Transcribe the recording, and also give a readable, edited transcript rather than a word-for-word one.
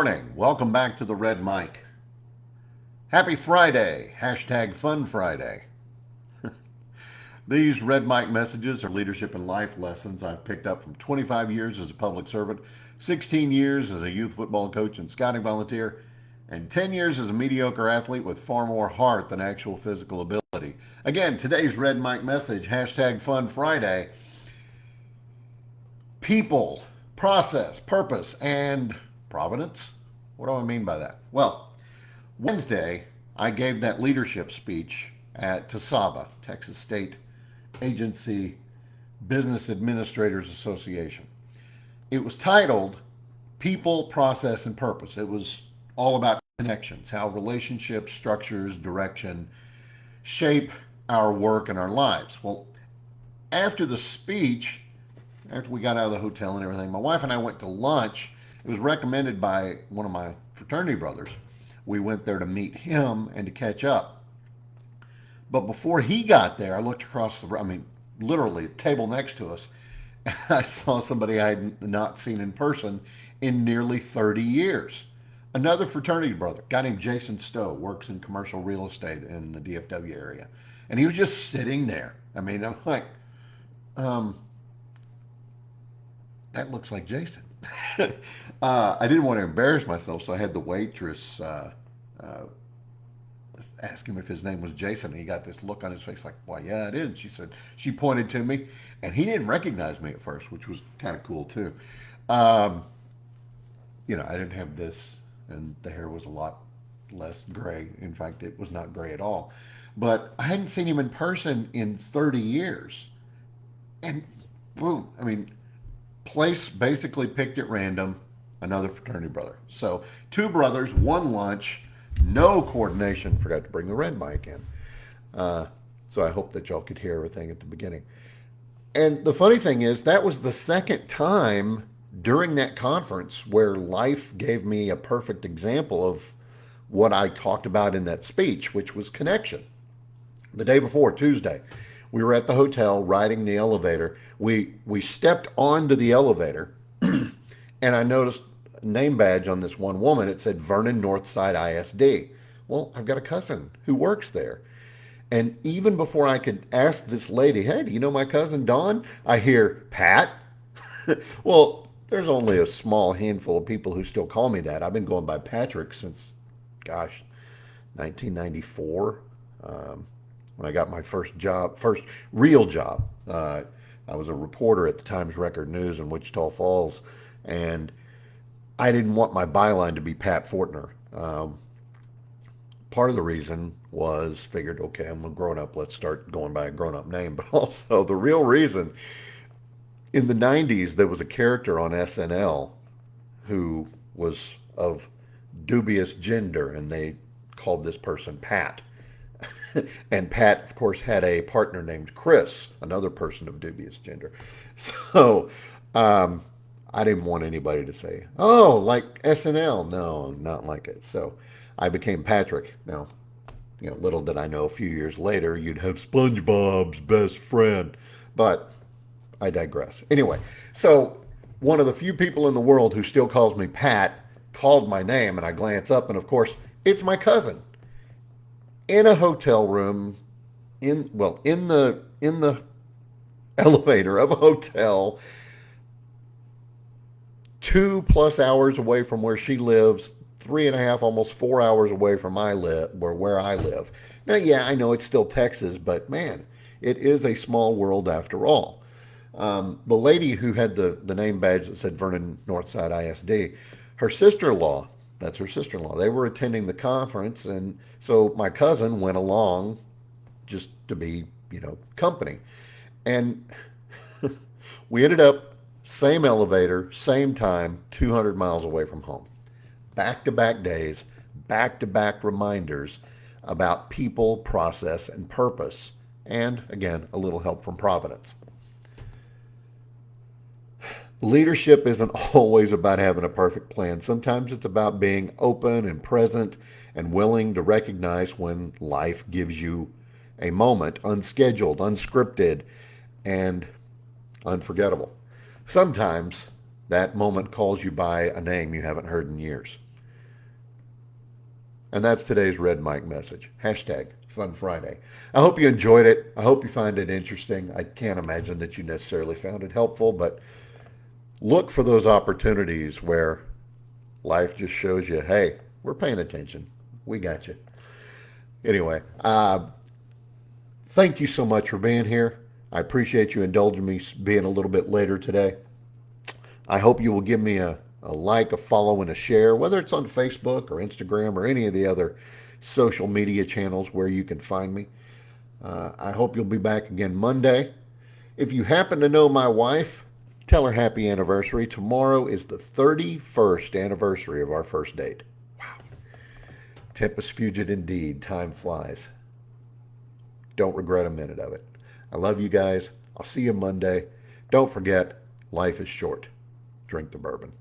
Morning. Welcome back to the Red Mic. Happy Friday. Hashtag Fun Friday. These Red Mic messages are leadership and life lessons I've picked up from 25 years as a public servant, 16 years as a youth football coach and scouting volunteer, and 10 years as a mediocre athlete with far more heart than actual physical ability. Again, today's Red Mic message, hashtag Fun Friday. People, process, purpose, and Providence? What do I mean by that? Well, Wednesday, I gave that leadership speech at TSABA, Texas State Agency Business Administrators Association. It was titled People, Process, and Purpose. It was all about connections, how relationships, structures, direction shape our work and our lives. Well, after the speech, after we got out of the hotel and everything, my wife and I went to lunch. It was recommended by one of my fraternity brothers. We went there to meet him and to catch up. But before he got there, I looked across literally, the table next to us, and I saw somebody I had not seen in person in nearly 30 years. Another fraternity brother, a guy named Jason Stowe, works in commercial real estate in the DFW area. And he was just sitting there. I'm like, that looks like Jason. I didn't want to embarrass myself, so I had the waitress ask him if his name was Jason. And he got this look on his face like, "Why, yeah, it is." She pointed to me, and he didn't recognize me at first, which was kind of cool too. I didn't have this, and the hair was a lot less gray. In fact, it was not gray at all. But I hadn't seen him in person in 30 years, and boom, place basically picked at random, another fraternity brother. So two brothers, one lunch, no coordination. Forgot to bring the red mic in. So I hope that y'all could hear everything at the beginning. And the funny thing is, that was the second time during that conference where life gave me a perfect example of what I talked about in that speech, which was connection. The day before, Tuesday, we were at the hotel riding the elevator. We stepped onto the elevator, and I noticed a name badge on this one woman. It said Vernon Northside ISD. Well, I've got a cousin who works there. And even before I could ask this lady, "Hey, do you know my cousin Don?" I hear, "Pat?" Well, there's only a small handful of people who still call me that. I've been going by Patrick since, 1994. When I got my first real job. I was a reporter at the Times Record News in Wichita Falls, and I didn't want my byline to be Pat Fortner. Part of the reason was figured, okay, I'm a grown up, let's start going by a grown up name. But also the real reason, in the 90s, there was a character on SNL who was of dubious gender, and they called this person Pat. And Pat, of course, had a partner named Chris, another person of dubious gender. So I didn't want anybody to say, "Oh, like SNL." No, not like it. So I became Patrick. Now, little did I know, a few years later, you'd have SpongeBob's best friend. But I digress. Anyway, so one of the few people in the world who still calls me Pat called my name, and I glance up, and of course, it's my cousin. In a hotel room, in the elevator of a hotel, 2+ hours away from where she lives, 3.5, almost 4 hours away from where I live. Now, yeah, I know it's still Texas, but man, it is a small world after all. The lady who had the name badge that said Vernon Northside ISD, her sister-in-law. That's her sister-in-law. They were attending the conference, and so my cousin went along just to be, company. And we ended up same elevator, same time, 200 miles away from home. Back-to-back days, back-to-back reminders about people, process, and purpose. And again, a little help from Providence. Leadership isn't always about having a perfect plan. Sometimes it's about being open and present and willing to recognize when life gives you a moment, unscheduled, unscripted, and unforgettable. Sometimes that moment calls you by a name you haven't heard in years. And that's today's Red Mike message. Hashtag Fun Friday. I hope you enjoyed it. I hope you find it interesting. I can't imagine that you necessarily found it helpful, but look for those opportunities where life just shows you, hey, we're paying attention. We got you. Anyway, thank you so much for being here. I appreciate you indulging me being a little bit later today. I hope you will give me a like, a follow, and a share, whether it's on Facebook or Instagram or any of the other social media channels where you can find me. I hope you'll be back again Monday. If you happen to know my wife, tell her happy anniversary. Tomorrow is the 31st anniversary of our first date. Wow. Tempus fugit indeed. Time flies. Don't regret a minute of it. I love you guys. I'll see you Monday. Don't forget, life is short. Drink the bourbon.